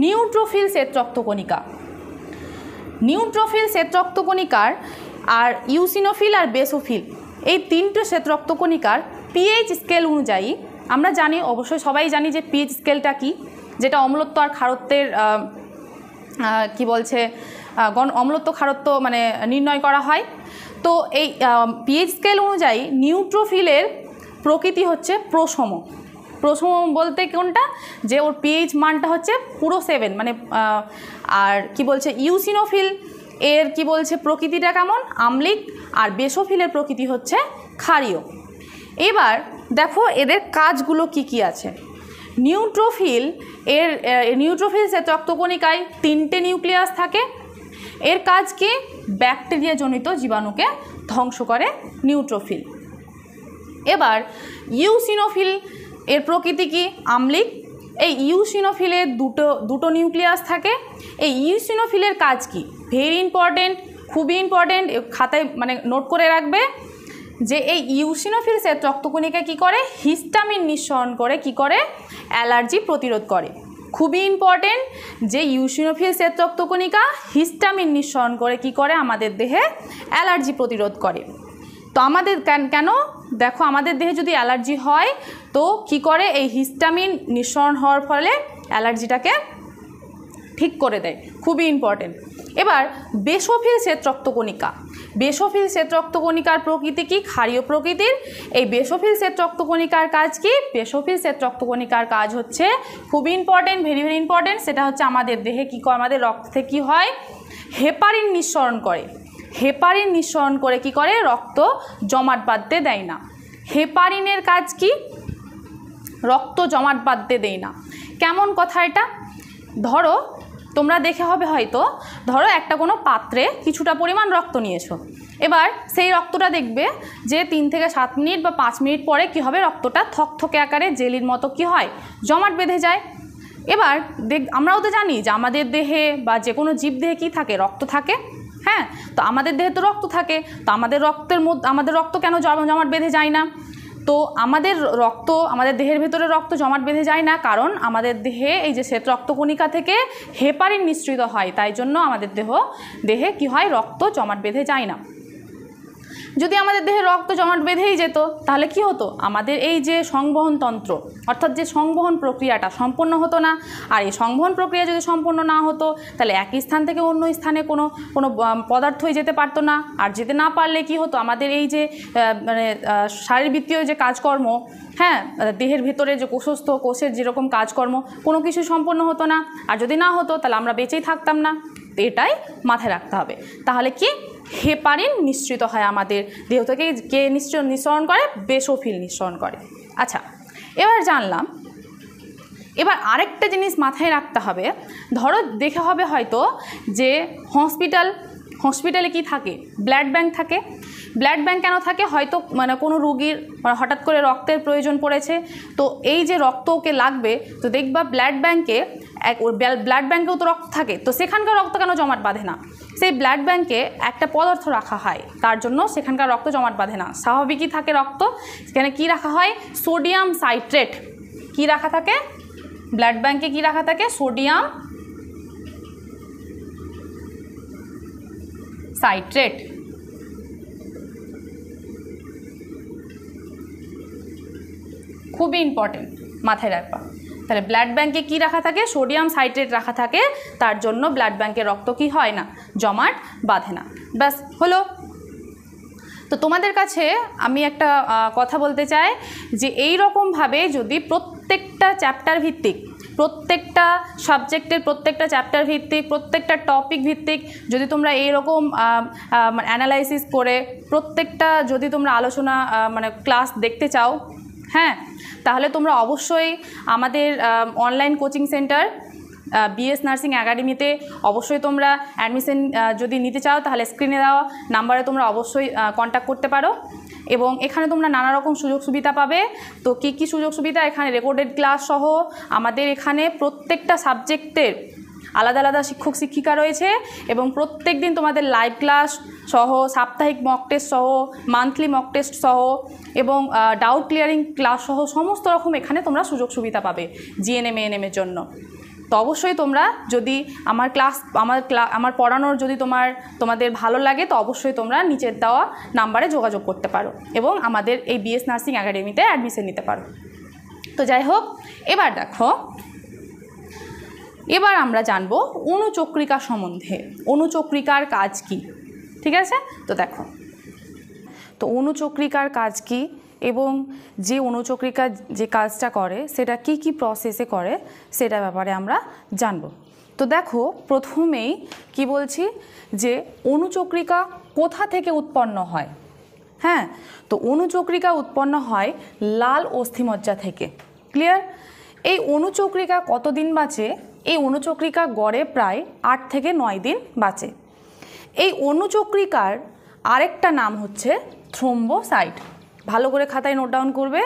নিউট্রোফিল শ্বেত রক্তকণিকা, নিউট্রোফিল শ্বেত রক্তকণিকার আর ইউসিনোফিল আর বেসোফিল, এই তিনটে শ্বেত রক্তকণিকার পিএইচ স্কেল অনুযায়ী, আমরা জানি, অবশ্যই সবাই জানি যে পিএইচ স্কেলটা কি, যেটা অম্লত্ব আর ক্ষারত্বের কি বলছে অম্লত্ব ক্ষারত্ব মানে নির্ণয় করা হয়। তো এই পিএইচ স্কেল অনুযায়ী নিউট্রোফিলের প্রকৃতি হচ্ছে প্রশম। প্রশম বলতে কোনটা, যে ওর পিএইচ মানটা হচ্ছে পুরো 7, মানে আর কি বলছে ইউসিনোফিল এর কি বলছে প্রকৃতিটা কেমন, আম্লিক। আর বেসোফিলের প্রকৃতি হচ্ছে ক্ষারীয়। এবার দেখো এদের কাজগুলো কি আছে। নিউট্রোফিল শ্বেত রক্তকণিকায় 3টে নিউক্লিয়াস থাকে। এর কাজ কি? ব্যাকটেরিয়া জনিত জীবাণুকে ধ্বংস করে নিউট্রোফিল। এবার ইউসিনোফিল এর প্রকৃতি কি? আম্লিক। এই ইউসিনোফিলের দুটো নিউক্লিয়াস থাকে। এই ইউসিনোফিলের কাজ কি? ভেরি ইম্পর্টেন্ট, খুবই ইম্পর্টেন্ট, খাতায় মানে নোট করে রাখবে যে এই ইউসিনোফিল শ্বেত রক্তকণিকা কি করে? হিস্টামিন নিঃসরণ করে কি করে? অ্যালার্জি প্রতিরোধ করে। খুবই ইম্পর্টেন্ট যে ইউসিনোফিল শ্বেত রক্তকণিকা হিস্টামিন নিঃসরণ করে কি করে? আমাদের দেহে অ্যালার্জি প্রতিরোধ করে। তো আমাদের কেন দেখো, আমাদের দেহে যদি অ্যালার্জি হয় তো কি করে? এই হিস্টামিন নিঃসরণ হওয়ার ফলে অ্যালার্জিটাকে ঠিক করে দেয়। খুবই ইম্পর্টেন্ট। এবার বেসোফিল শ্বেত রক্তকণিকা। বেসোফিল শ্বেত রক্তকণিকার প্রকৃতি কি? ক্ষারীয় প্রকৃতির। এই বেসোফিল শ্বেত রক্তকণিকার কাজ কি? বেসোফিল শ্বেত রক্তকণিকার কাজ হচ্ছে খুবই ইম্পর্টেন্ট, ভেরি ভেরি ইম্পর্টেন্ট, সেটা হচ্ছে আমাদের দেহে কী করে, আমাদের রক্তে কী হয়, হেপারিন নিঃসরণ করে। হেপারিন নিঃসরণ করে কি করে? রক্ত জমাট বাঁধতে দেয় না। হেপারিনের কাজ কি? রক্ত জমাট বাঁধতে দেয় না। কেমন কথা এটা? ধরো তোমরা দেখে হবে হয়তো, ধরো একটা কোনো পাত্রে কিছুটা পরিমাণ রক্ত নিয়েছো, এবার সেই রক্তটা দেখবে যে 3 থেকে 7 মিনিট বা 5 মিনিট পরে কি হবে, রক্তটা থকথকে আকারে জেলির মতো কি হয়, জমাট বেঁধে যায়। এবার আমরাও তো জানি যে আমাদের দেহে বা যে কোনো জীব দেহে কী থাকে, রক্ত থাকে। হ্যাঁ, তো আমাদের দেহে তো রক্ত থাকে, তো আমাদের রক্ত কেন জমাট বেঁধে যায় না? তো আমাদের দেহের ভেতরে রক্ত জমাট বেঁধে যায় না, কারণ আমাদের দেহে এই যে শ্বেত রক্তকণিকা থেকে হেপারিন নিঃসৃত হয়, তাই জন্য আমাদের দেহে কি হয়, রক্ত জমাট বেঁধে যায় না। যদি আমাদের দেহে রক্ত জমাট বেঁধেই যেত তাহলে কি হতো, আমাদের এই যে সংবহন তন্ত্র অর্থাৎ যে সংবহন প্রক্রিয়াটা সম্পন্ন হতো না। আর এই সংবহন প্রক্রিয়া যদি সম্পন্ন না হতো তাহলে এক স্থান থেকে অন্য স্থানে কোনো পদার্থই যেতে পারতো না। আর যেতে না পারলে কি হতো, আমাদের এই যে শারীরবৃত্তীয় যে কাজকর্ম, হ্যাঁ, দেহের ভেতরে যে কোষস্থ কোষের যেরকম কাজকর্ম কোনো কিছু সম্পন্ন হতো না। আর যদি না হতো তাহলে আমরা বেঁচেই থাকতাম না। এটাই মাথায় রাখতে হবে। তাহলে কি, হেপারিন নিঃসৃত হয় আমাদের দেহ থেকে। কে নিঃসরণ করে? বেসোফিল নিঃসরণ করে। আচ্ছা, এবার জানলাম। এবার আরেকটা জিনিস মাথায় রাখতে হবে, ধরো দেখে হবে হয়তো যে হসপিটালে কি থাকে, ব্লাড ব্যাংক থাকে। ব্লাড ব্যাংক কেন থাকে? হয়তো কোনো রুগীর হঠাৎ করে রক্তের প্রয়োজন পড়েছে, তো এই যে রক্ত ওকে লাগবে, তো দেখবা ব্লাড ব্যাংকেও তো রক্ত থাকে, তো সেখানকার রক্ত কেন জমাট বাঁধে না? সেই ব্লাড ব্যাংকে একটা পদার্থ রাখা হয়, তার জন্য সেখানকার রক্ত জমাট বাঁধে না। স্বাভাবিকই থাকে রক্ত, সেখানে কি রাখা হয়? Sodium citrate. কি রাখা থাকে ব্লাড ব্যাংকে? কি রাখা থাকে? Sodium citrate. খুবই ইম্পর্টেন্ট, মাথায় রাখবা। তাহলে ব্লাড ব্যাংকে কি রাখা থাকে? সোডিয়াম সাইট্রেট রাখা থাকে, তার জন্য ব্লাড ব্যাংকে রক্ত কি হয় না, জমাট বাঁধে না। ব্যাস হলো। তো তোমাদের কাছে আমি একটা কথা বলতে চাই যে এই রকমভাবে যদি প্রত্যেকটা চ্যাপ্টার ভিত্তিক, প্রত্যেকটা সাবজেক্টের প্রত্যেকটা চ্যাপ্টার ভিত্তিক, প্রত্যেকটা টপিক ভিত্তিক যদি তোমরা এইরকম অ্যানালাইসিস করে প্রত্যেকটা যদি তোমরা আলোচনা ক্লাস দেখতে চাও, হ্যাঁ, তাহলে তোমরা অবশ্যই আমাদের online coaching centre BS nursing একাডেমিতে অবশ্যই তোমরা অ্যাডমিশন যদি নিতে চাও তাহলে স্ক্রিনে দেওয়া নাম্বারে তোমরা অবশ্যই কন্ট্যাক্ট করতে পারো। এবং এখানে তোমরা নানা রকম সুযোগ সুবিধা পাবে। তো কী কী সুযোগ সুবিধা? এখানে রেকর্ডেড ক্লাস সহ আমাদের এখানে প্রত্যেকটা সাবজেক্টের আলাদা আলাদা শিক্ষক শিক্ষিকা রয়েছে, এবং প্রত্যেক দিন তোমাদের লাইভ ক্লাস সহ, সাপ্তাহিক মক টেস্ট সহ, মান্থলি মক টেস্ট সহ এবং ডাউট ক্লিয়ারিং ক্লাস সহ সমস্ত রকম এখানে তোমরা সুযোগ সুবিধা পাবে জিএনএম এএনএমের জন্য। তো অবশ্যই তোমরা যদি আমার পড়ানোর যদি তোমাদের ভালো লাগে তো অবশ্যই তোমরা নিচের দেওয়া নাম্বারে যোগাযোগ করতে পারো এবং আমাদের এই বিএস নার্সিং একাডেমিতে অ্যাডমিশন নিতে পারো। তো যাই হোক, এবার দেখো, এবার আমরা জানবো অণুচক্রিকা সম্বন্ধে। অণুচক্রিকার কাজ কি? ঠিক আছে, তো দেখো, তো অণুচক্রিকার কাজ কি এবং যে অণুচক্রিকা যে কাজটা করে সেটা কি কি প্রসেসে করে সেটা ব্যাপারে আমরা জানব। তো দেখো, প্রথমেই কি বলছি যে অণুচক্রিকা কোথা থেকে উৎপন্ন হয়। হ্যাঁ, তো অণুচক্রিকা উৎপন্ন হয় লাল অস্থিমজ্জা থেকে। ক্লিয়ার? এই অণুচক্রিকা কতদিন বাঁচে? এই অণুচক্রিকা গড়ে প্রায় 8 থেকে 9 দিন বাঁচে। এই অণুচক্রিকার আরেকটা নাম হচ্ছে থ্রোম্বোসাইট। ভালো করে খাতায় নোট ডাউন করবে।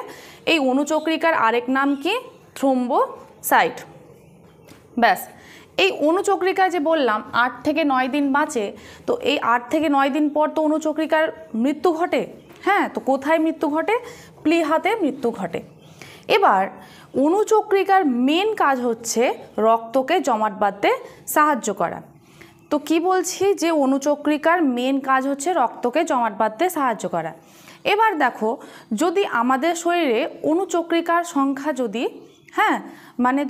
এই অণুচক্রিকার আরেক নাম কি? থ্রোম্বোসাইট। ব্যাস, এই অণুচক্রিকা যে বললাম 8 থেকে 9 দিন বাঁচে, তো এই 8 থেকে 9 দিন পর তো অণুচক্রিকার মৃত্যু ঘটে। হ্যাঁ, তো কোথায় মৃত্যু ঘটে? প্লীহাতে মৃত্যু ঘটে। এবার অণুচক্রিকার মেন কাজ হচ্ছে রক্তকে জমাট বাঁধতে সাহায্য করা। তো কি বলছি যে অণুচক্রিকার মেন কাজ হচ্ছে রক্তকে জমাট বাঁধতে সাহায্য করা। এবার দেখো, যদি আমাদের শরীরে অণুচক্রিকার সংখ্যা যদি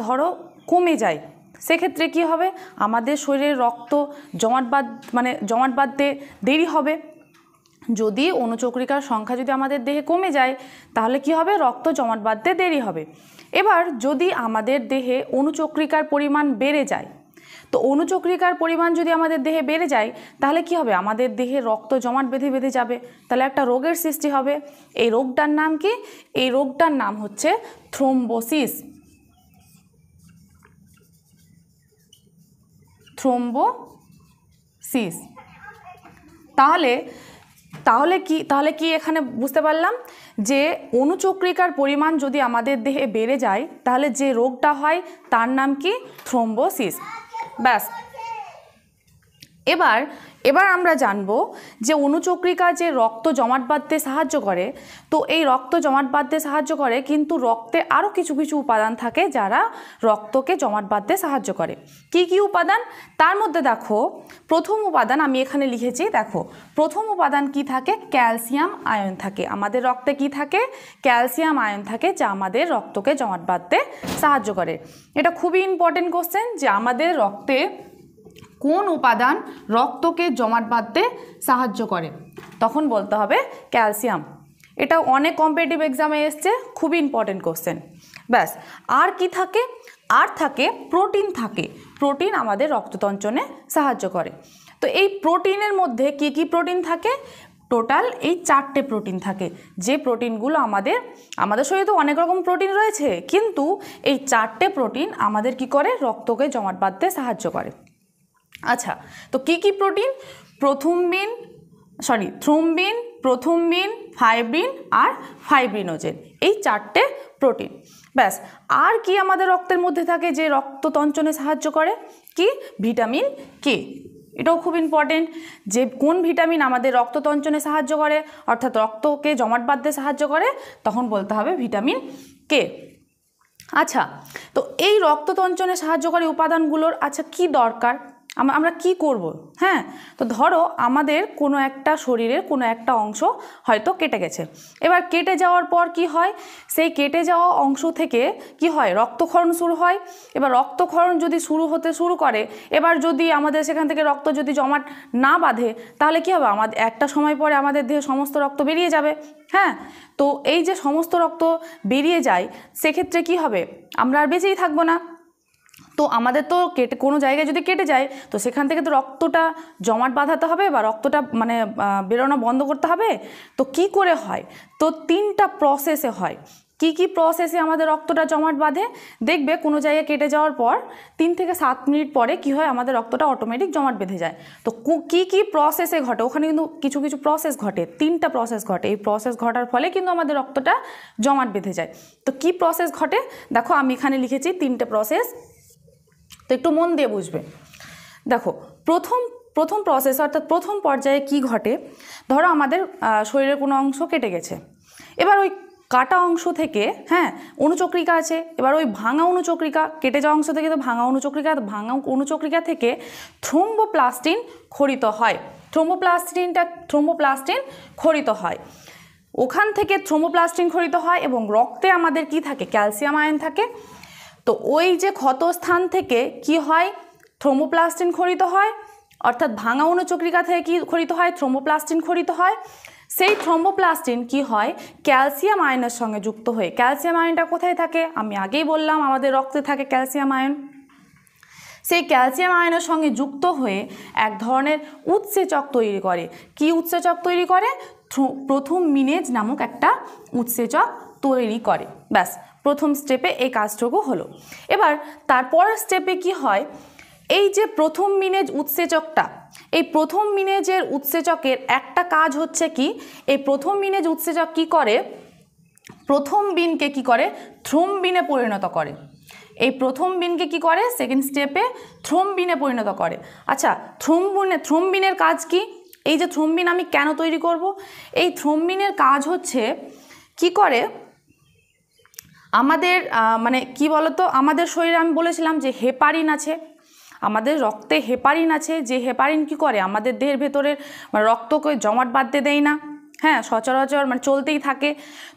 ধরো কমে যায়, সেক্ষেত্রে কি হবে, আমাদের শরীরে রক্ত জমাট বাঁধতে দেরি হবে। যদি অনুচক্রিকার সংখ্যা যদি আমাদের দেহে কমে যায় তাহলে কি হবে, রক্ত জমাট বাঁধতে দেরি হবে। এবার যদি আমাদের দেহে অনুচক্রিকার পরিমাণ বেড়ে যায়, তো অনুচক্রিকার পরিমাণ যদি আমাদের দেহে বেড়ে যায় তাহলে কি হবে, আমাদের দেহে রক্ত জমাট বেঁধে যাবে, তাহলে একটা রোগের সৃষ্টি হবে। এই রোগটার নাম কি, এই রোগটার নাম হচ্ছে থ্রোম্বোসিস। থ্রোম্বোসিস। তাহলে কি এখানে বুঝতে পারলাম যে অনুচক্রিকার পরিমাণ যদি আমাদের দেহে বেড়ে যায় তাহলে যে রোগটা হয় তার নাম কি, থ্রোম্বোসিস। ব্যাস, এবার আমরা জানবো যে অনুচক্রিকা যে রক্ত জমাট বাঁধতে সাহায্য করে, তো এই রক্ত জমাট বাঁধতে সাহায্য করে, কিন্তু রক্তে আরও কিছু কিছু উপাদান থাকে যারা রক্তকে জমাট বাঁধতে সাহায্য করে। কি কি উপাদান, তার মধ্যে দেখো প্রথম উপাদান আমি এখানে লিখেছি, দেখো প্রথম উপাদান কি থাকে, ক্যালসিয়াম আয়ন থাকে। আমাদের রক্তে কি থাকে, ক্যালসিয়াম আয়ন থাকে, যা আমাদের রক্তকে জমাট বাঁধতে সাহায্য করে। এটা খুবই ইম্পর্টেন্ট কোশ্চেন যে আমাদের রক্তে কোন উপাদান রক্তকে জমাট বাঁধতে সাহায্য করে, তখন বলতে হবে ক্যালসিয়াম। এটা অনেক কম্পিটিটিভ এক্সামে এসছে, খুবই ইম্পর্টেন্ট কোশ্চেন। ব্যাস, আর কি থাকে, আর থাকে প্রোটিন থাকে। প্রোটিন আমাদের রক্ততঞ্চনে সাহায্য করে। তো এই প্রোটিনের মধ্যে কি কি প্রোটিন থাকে, টোটাল এই 4টে প্রোটিন থাকে, যে প্রোটিনগুলো আমাদের শরীরে তো অনেক রকম প্রোটিন রয়েছে, কিন্তু এই 4টে প্রোটিন আমাদের কি করে, রক্তকে জমাট বাঁধতে সাহায্য করে। আচ্ছা, তো কি কি প্রোটিন, থ্রোম্বিন, প্রথমবিন, ফাইব্রিন আর ফাইব্রিনোজেন, এই 4টে প্রোটিন। ব্যাস, আর কি আমাদের রক্তের মধ্যে থাকে যে রক্ততঞ্চনে সাহায্য করে, কি, ভিটামিন কে। এটাও খুব ইম্পর্টেন্ট যে কোন ভিটামিন আমাদের রক্ততঞ্চনে সাহায্য করে, অর্থাৎ রক্তকে জমাট বাঁধতে সাহায্য করে, তখন বলতে হবে ভিটামিন কে। আচ্ছা, তো এই রক্ততঞ্চনে সাহায্যকারী উপাদানগুলোর আচ্ছা কি দরকার, আমরা কি করব। হ্যাঁ, তো ধরো আমাদের কোনো একটা শরীরের কোনো একটা অংশ হয়তো কেটে গেছে। এবার কেটে যাওয়ার পর কি হয়, সেই কেটে যাওয়া অংশ থেকে কি হয়, রক্তক্ষরণ শুরু হয়। এবার রক্তক্ষরণ যদি শুরু করে, এবার যদি আমাদের সেখান থেকে রক্ত যদি জমাট না বাঁধে তাহলে কি হবে, আমাদের একটা সময় পরে আমাদের দেহে সমস্ত রক্ত বেরিয়ে যাবে। হ্যাঁ, তো এই যে সমস্ত রক্ত বেরিয়ে যায় সেক্ষেত্রে কি হবে, আমরা আর বেঁচেই থাকবো না। তো আমাদের তো কোনো জায়গায় যদি কেটে যায় তো সেখান থেকে তো রক্তটা জমাট বাঁধাতে হবে বা রক্তটা বেরোনো বন্ধ করতে হবে। তো কি করে হয়, তো 3টা প্রসেসে হয়। কি কি প্রসেসে আমাদের রক্তটা জমাট বাঁধে, দেখবে কোনো জায়গায় কেটে যাওয়ার পর 3 থেকে 7 মিনিট পরে কি হয়, আমাদের রক্তটা অটোমেটিক জমাট বেঁধে যায়। তো কি কি প্রসেসে ঘটে, ওখানে কিন্তু কিছু কিছু প্রসেস ঘটে, 3টা প্রসেস ঘটে। এই প্রসেস ঘটার ফলে কিন্তু আমাদের রক্তটা জমাট বেঁধে যায়। তো কি প্রসেস ঘটে, দেখো আমি এখানে লিখেছি 3টে প্রসেস, তো একটু মন দিয়ে বুঝবে। দেখো প্রথম প্রসেস অর্থাৎ প্রথম পর্যায়ে কি ঘটে, ধরো আমাদের শরীরের কোনো অংশ কেটে গেছে। এবার ওই কাটা অংশ থেকে অনুচক্রিকা আছে। এবার ওই ভাঙা অনুচক্রিকা, কেটে যাওয়া অংশ থেকে তো ভাঙা অনুচক্রিকা থেকে থ্রোম্বোপ্লাস্টিন খরিত হয়। থ্রোম্বোপ্লাস্টিন খরিত হয়, ওখান থেকে থ্রোম্বোপ্লাস্টিন খরিত হয় এবং রক্তে আমাদের কি থাকে, ক্যালসিয়াম আয়ন থাকে। তো ওই যে ক্ষতস্থান থেকে কি হয়, থ্রোম্বোপ্লাস্টিন খরিত হয়, অর্থাৎ ভাঙা অনুচক্রিকা থেকে কি খরিত হয়, থ্রোম্বোপ্লাস্টিন খরিত হয়। সেই থ্রোম্বোপ্লাস্টিন কি হয়, ক্যালসিয়াম আয়নের সঙ্গে যুক্ত হয়ে, ক্যালসিয়াম আয়নটা কোথায় থাকে, আমি আগেই বললাম আমাদের রক্তে থাকে ক্যালসিয়াম আয়ন। সেই ক্যালসিয়াম আয়নের সঙ্গে যুক্ত হয়ে এক ধরনের উৎসেচক তৈরি করে। কি উৎসেচক তৈরি করে, প্রথম মিনেজ নামক একটা উৎসেচক তৈরি করে। ব্যাস, প্রথম স্টেপে এই কাজটুকু হলো। এবার তারপরের স্টেপে কি হয়, এই যে প্রথম মিনেজ উৎসেচকটা, এই প্রথম মিনেজের উৎসেচকের একটা কাজ হচ্ছে কি, এই প্রথম মিনেজ উৎসেচক কি করে, প্রথম বিনকে কি করে, থ্রোম্বিনে পরিণত করে। এই প্রথম বিনকে কি করে, সেকেন্ড স্টেপে থ্রোম্বিনে পরিণত করে। আচ্ছা, থ্রোম্বিনের কাজ কি, এই যে থ্রোম্বিন আমি কেন তৈরি করব, এই থ্রোম্বিনের কাজ হচ্ছে কি করে, আমাদের কি বলতো, আমাদের শরীরে আমি বলেছিলাম যে হেপারিন আছে, আমাদের রক্তে হেপারিন আছে, যে হেপারিন কি করে আমাদের দেহের ভেতরের রক্তকে জমাট বাঁধতে দেয় না। হ্যাঁ, সচরাচর মানে চলতেই থাকে।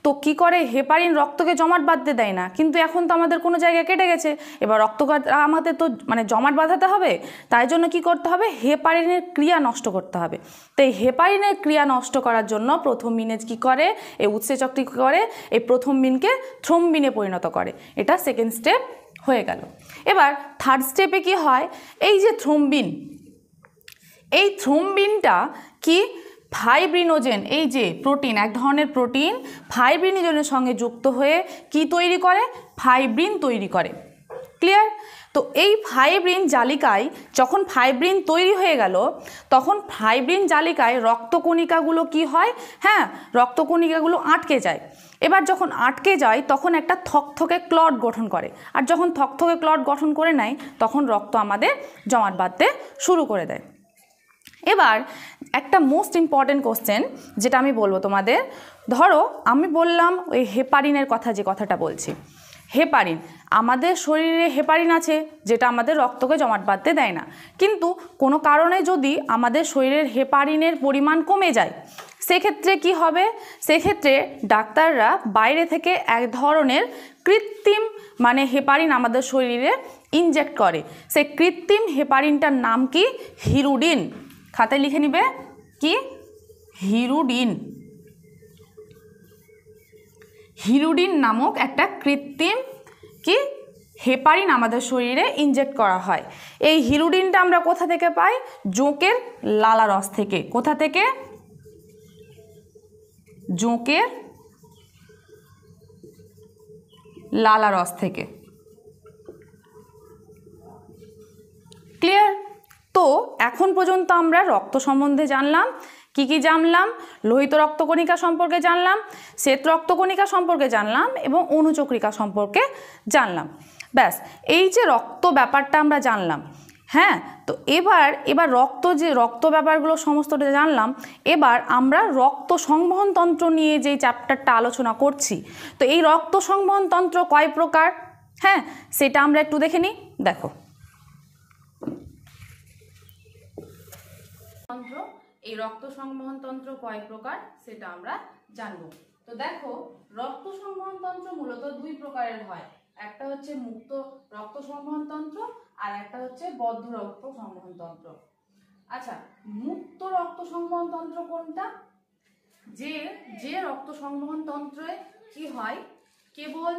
তো কি করে, হেপারিন রক্তকে জমাট বাঁধতে দেয় না, কিন্তু এখন তো আমাদের কোনো জায়গায় কেটে গেছে, এবার রক্ত আমাদের তো মানে জমাট বাঁধাতে হবে, তাই জন্য কি করতে হবে, হেপারিনের ক্রিয়া নষ্ট করতে হবে। তো এই হেপারিনের ক্রিয়া নষ্ট করার জন্য প্রথম মিনে কি করে, এই উৎসেচকটি কী করে, এই প্রথম মিনকে থ্রোম্বিনে পরিণত করে। এটা সেকেন্ড স্টেপ হয়ে গেল। এবার থার্ড স্টেপে কি হয়, এই যে থ্রোম্বিন, এই থ্রোম্বিনটা কি ফাইব্রিনোজেন, এই যে প্রোটিন, এক ধরনের প্রোটিন ফাইব্রিনোজেনের সঙ্গে যুক্ত হয়ে কি তৈরি করে, ফাইব্রিন তৈরি করে। ক্লিয়ার? তো এই ফাইব্রিন জালিকায় যখন ফাইব্রিন তৈরি হয়ে গেল, তখন ফাইব্রিন জালিকায় রক্তকণিকাগুলো কি হয়, হ্যাঁ, রক্তকণিকাগুলো আটকে যায়। এবার যখন আটকে যায় তখন একটা থকথকে ক্লট গঠন করে, আর যখন থকথকে ক্লট গঠন করে নেয় তখন রক্ত আমাদের জমাট বাঁধতে শুরু করে দেয়। এবার একটা মোস্ট ইম্পর্টেন্ট কোশ্চেন যেটা আমি বলবো তোমাদের, ধরো আমি বললাম ওই হেপারিনের কথা, যে কথাটা বলছি, হেপারিন, আমাদের শরীরে হেপারিন আছে যেটা আমাদের রক্তকে জমাট বাঁধতে দেয় না, কিন্তু কোনো কারণে যদি আমাদের শরীরের হেপারিনের পরিমাণ কমে যায়, সেক্ষেত্রে কি হবে, সেক্ষেত্রে ডাক্তাররা বাইরে থেকে এক ধরনের কৃত্রিম মানে হেপারিন আমাদের শরীরে ইনজেক্ট করে। সেই কৃত্রিম হেপারিনটার নাম কি, হিরুডিন। খাতায় লিখে নিবে, কি, হিরুডিন। হিরুডিন নামক একটা কৃত্রিম কি হেপারিন আমাদের শরীরে ইনজেক্ট করা হয়। এই হিরুডিনটা আমরা কোথা থেকে পাই, জোঁকের লালারস থেকে। কোথা থেকে, জোঁকের লালারস থেকে। ক্লিয়ার? তো এখন পর্যন্ত আমরা রক্ত সম্বন্ধে জানলাম, কি কি জানলাম, লোহিত রক্তকণিকা সম্পর্কে জানলাম, শ্বেত রক্তকণিকা সম্পর্কে জানলাম এবং অনুচক্রিকা সম্পর্কে জানলাম। ব্যাস, এই যে রক্ত ব্যাপারটা আমরা জানলাম। হ্যাঁ, তো এবার রক্ত ব্যাপারগুলো সমস্তটা জানলাম। এবার আমরা রক্ত সংবহন তন্ত্র নিয়ে যেই চ্যাপ্টারটা আলোচনা করছি, তো এই রক্ত সংবহন তন্ত্র কয় প্রকার, হ্যাঁ, সেটা আমরা একটু দেখে নিই। দেখো, এই রক্ত সংবহন তন্ত্র কয় প্রকার সেটা আমরা জানবো। তো দেখো, রক্ত সংবহন তন্ত্র মূলত দুই প্রকারের হয়, একটা হচ্ছে মুক্ত রক্ত সংবহন তন্ত্র আর একটা হচ্ছে বদ্ধ রক্ত সংবহন তন্ত্র। আচ্ছা, মুক্ত রক্ত সংবহন তন্ত্র কোনটা, যে রক্ত সংবহন তন্ত্রে কি হয়, কেবল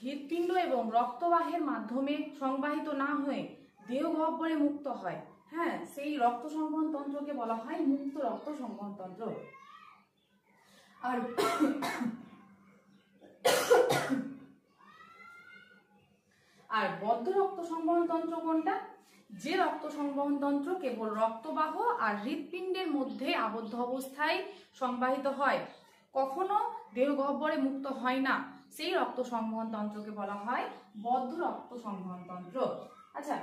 হৃৎপিণ্ড এবং রক্তবাহের মাধ্যমে সংবাহিত না হয়ে দেহগহ্বরে মুক্ত হয়, হ্যাঁ, সেই রক্ত সংবহন তন্ত্রকে বলা হয় মুক্ত রক্ত সংবহন তন্ত্র। আর বদ্ধ রক্ত সংবহন তন্ত্র কোনটা, যে রক্ত সংবহন তন্ত্র কেবল রক্তবাহ আর হৃৎপিণ্ডের মধ্যে আবদ্ধ অবস্থায় সংবাহিত হয়, কখনো দেহগহ্বরে মুক্ত হয় না, সেই রক্ত সংবহন তন্ত্রকে বলা হয় বদ্ধ রক্ত সংবহন তন্ত্র। আচ্ছা,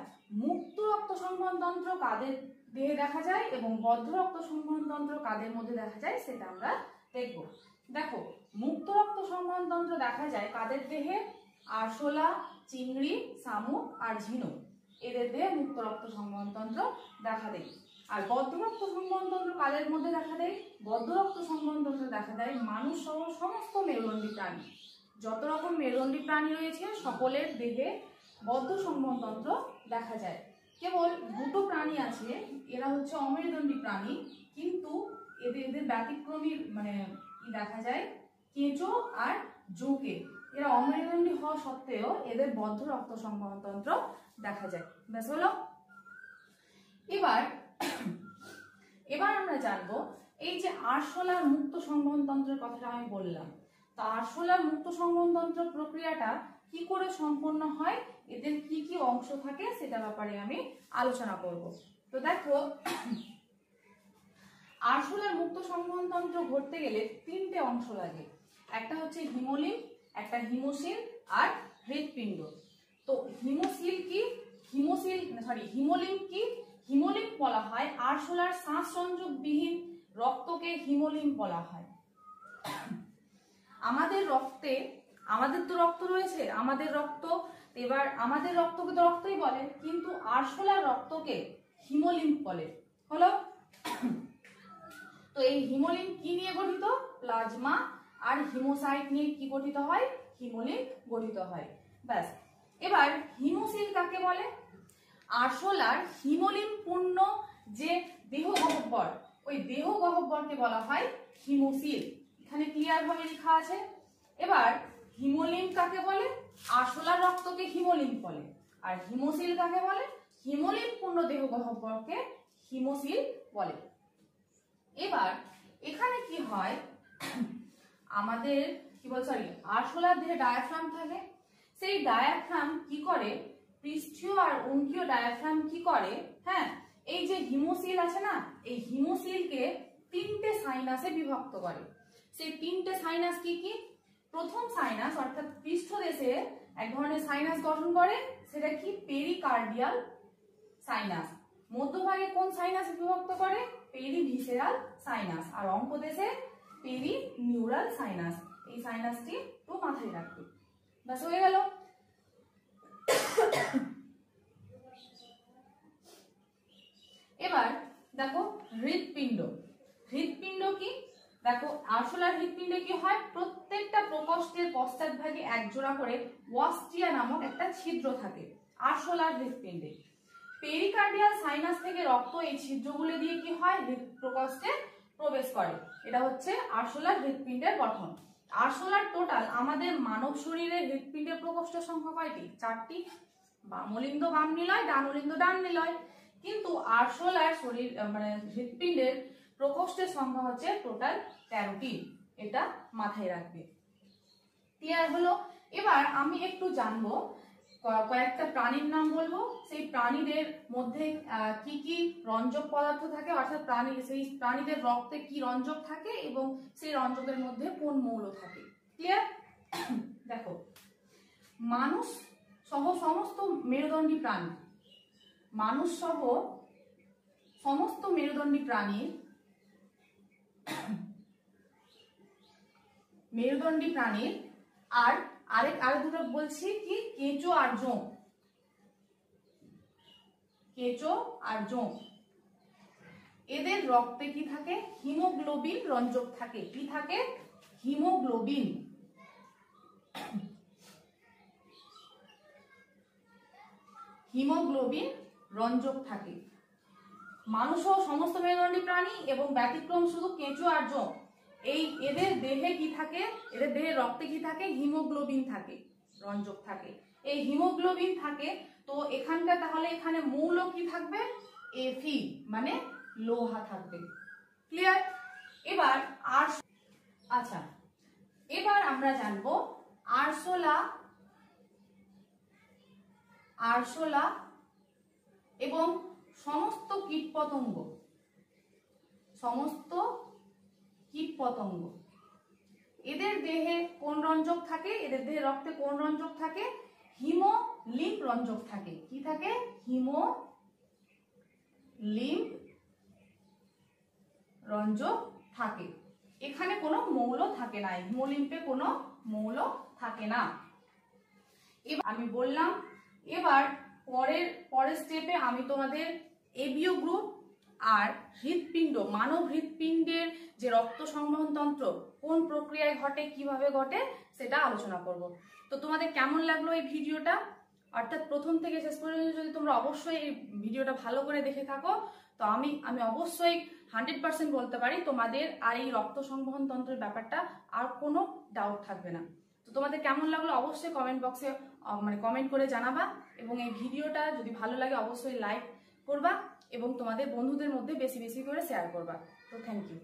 মুক্ত রক্ত সংবহন তন্ত্র কাদের দেহে দেখা যায় এবং বদ্ধ রক্ত সংবহন তন্ত্র কাদের মধ্যে দেখা যায় সেটা আমরা দেখব। দেখো, মুক্ত রক্ত সংবহন তন্ত্র দেখা যায় কাদের দেহে, আরশোলা, চিংড়ি, শামুক আর ঝিনুক, এদের দেহে মুক্ত রক্ত সংবহন তন্ত্র দেখা দেয়। আর বদ্ধ রক্ত সংবহন তন্ত্র কাদের মধ্যে দেখা দেয়, বদ্ধ রক্ত সংবহন তন্ত্র দেখা দেয় মানুষ সহ সমস্ত মেরুদণ্ডী প্রাণী, যত রকম মেরুদণ্ডী প্রাণী রয়েছে সকলের দেহে বদ্ধ সংবহন তন্ত্র দেখা যায়। কেবল দুটো প্রাণী আছে, এরা হচ্ছে অমেরুদণ্ডী প্রাণী, কিন্তু এদের ব্যতিক্রমী মানে দেখা যায় কেঁচো আর জোঁকে, এরা অমেরুদণ্ডী হওয়া সত্ত্বেও এদের বদ্ধ রক্ত সংবহন তন্ত্র দেখা যায়। ব্যাস হলো। এবার আমরা জানবো এই যে আরশোলার মুক্ত সংবহন তন্ত্রের কথাটা আমি বললাম, তো আরশোলার মুক্ত সংবহন তন্ত্র প্রক্রিয়াটা কি করে সম্পন্ন হয়, এদের কি কি অংশ থাকে সেটা ব্যাপারে আমি আলোচনা করব। তো দেখো, আরশোলার মুক্ত সংবহন তন্ত্র ঘটতে গেলে তিনটে অংশ লাগে, একটা হচ্ছে হিমোলিম্ফ, একটা হিমোসিল আর হৃৎপিণ্ড। তো হিমোলিম্ফ কি, হিমোলিম্ফ বলা হয় আরশোলার শ্বাস সংযোগবিহীন রক্তকে হিমোলিম্ফ বলা হয়। আমাদের তো রক্ত রয়েছে, এবার আমাদের রক্তকে তো রক্তই বলে, কিন্তু আরশোলার রক্তকে হিমোলিম্ফ বলে। হলো। তো তো এই হিমোলিম্ফ কি নিয়ে গঠিত? প্লাজমা আর হিমোসাইট নিয়ে কি গঠিত হয়? হিমোলিম্ফ গঠিত হয়। ব্যাস। এবার হিমোসিল কাকে বলে? আরশোলার হিমোলিম্ফ পূর্ণ যে দেহ গহ্বর, ওই দেহ গহ্বরকে বলা হয় হিমোসিল। এখানে ক্লিয়ার ভাবে লেখা আছে। এবার হিমোলিম্ফ কাকে বলে? আরশোলার রক্তকে হিমোলিম্ফ বলে। আর হিমোসিল কাকে বলে? হিমোলিম্ফ পূর্ণ দেহ গহ্বরকে হিমোসিল বলে। এবার এখানে কি হয়, আমাদের কি বল সরি আরশোলার দেহে ডায়াফ্রাম থাকে। সেই ডায়াফ্রাম কি করে, পৃষ্ঠীয় আর অঙ্কীয় ডায়াফ্রাম কি করে, হ্যাঁ, এই যে হিমোসিল আছে না, এই হিমোসিলকে 3টে সাইনাসে বিভক্ত করে। সেই 3টে সাইনাস কি কি? প্রথম সাইনাস অর্থাৎ পৃষ্ঠদেশে এক ধরনের সাইনাস গঠন করে, সেটা কি? Pericardial sinus. মধ্যভাগে কোন সাইনাস বিভক্ত করে? Perivisceral sinus. আর অঙ্কদেশে পেরিনিউরাল সাইনাস। এই সাইনাসটি তো মাথায় রাখবে। ব্যাস হয়ে গেল। এবার দেখো হৃৎপিণ্ড। হৃৎপিণ্ড কি? দেখো আরশোলার হৃৎপিণ্ডে কি হয়, প্রত্যেকটা প্রকোষ্ঠের পশ্চাৎভাগে একজোড়া করে ওয়াস্টিয়া নামক একটা ছিদ্র থাকে আরশোলার হৃৎপিণ্ডে। পেরিকার্ডিয়াল সাইনাস থেকে রক্ত এই ছিদ্রগুলো দিয়ে কি হয়, প্রকোষ্ঠে প্রবেশ করে। এটা হচ্ছে আরশোলার হৃৎপিণ্ডের গঠন। আরশোলার টোটাল আমাদের মানব শরীরের হৃৎপিণ্ডের প্রকোষ্ঠের সংখ্যা কয়টি? 4টি। বামলিন্দ বাম নিলয়, ডানলিন্দ ডান নিলয়। কিন্তু আরশোলার শরীর মানে হৃৎপিণ্ডের প্রকোষ্ঠের সংখ্যা হচ্ছে টোটাল 13টি। এটা মাথায় রাখবে। ক্লিয়ার হলো? এবার আমি একটু জানবো, কয়েকটা প্রাণীর নাম বলবো। সেই প্রাণীদের মধ্যে কি কি রঞ্জক পদার্থ থাকে, অর্থাৎ সেই প্রাণীদের রক্তে কি রঞ্জক থাকে এবং সেই রঞ্জকের মধ্যে কোন মৌল থাকে। ক্লিয়ার? দেখো, মানুষ সহ সমস্ত মেরুদণ্ডী প্রাণী, মানুষ সহ সমস্ত মেরুদণ্ডী প্রাণীর আর আরেক দুটো বলছি কি, কেঁচো আর জোঁক। কেঁচো আর জোঁক এদের রক্তে কি থাকে? হিমোগ্লোবিন রঞ্জক থাকে। কি থাকে? হিমোগ্লোবিন। হিমোগ্লোবিন রঞ্জক থাকে। মানুষও সমস্ত মেরুদণ্ডী প্রাণী এবং ব্যতিক্রম শুধু কেঁচো আর জোঁক। এদের দেহে কি থাকে? এদের দেহে রক্তে কি থাকে? হিমোগ্লোবিন থাকে, রঞ্জক থাকে। এই হিমোগ্লোবিন থাকে। তো এখানকার তাহলে এখানে মৌল কি থাকবে? Fe, মানে লোহা থাকবে। ক্লিয়ার? এবার আচ্ছা, এবার আমরা জানবো আরশোলা এবং সমস্ত কীটপতঙ্গ এদের দেহে কোন রঞ্জক থাকে? এদের দেহে রক্তে কোন রঞ্জক থাকে? হিমোলিম্ফ রঞ্জক থাকে। কি থাকে? হিমোলিম্ফ রঞ্জক থাকে। এখানে কোনো মৌল থাকে না, হিমোলিম্ফে কোনো মৌল থাকে না। এবার আমি বললাম, এবার পরের স্টেপে আমি তোমাদের এবিও গ্রুপ আর হৃৎপিণ্ড, মানব হৃৎপিণ্ডের যে রক্ত সংবহন তন্ত্র কোন প্রক্রিয়ায় ঘটে, কিভাবে ঘটে, সেটা আলোচনা করব। তো তোমাদের কেমন লাগলো এই ভিডিওটা? অর্থাৎ প্রথম থেকে শেষ পর্যন্ত যদি তোমরা অবশ্যই এই ভিডিওটা ভালো করে দেখে থাকো, তো আমি অবশ্যই 100% বলতে পারি তোমাদের আর এই রক্ত সংবহন তন্ত্রের ব্যাপারটা আর কোনো ডাউট থাকবে না। তো তোমাদের কেমন লাগলো অবশ্যই কমেন্ট বক্সে কমেন্ট করে জানাবা, এবং এই ভিডিওটা যদি ভালো লাগে অবশ্যই লাইক করবা এবং তোমাদের বন্ধুদের মধ্যে বেশি বেশি করে শেয়ার করবা। তো থ্যাংক ইউ।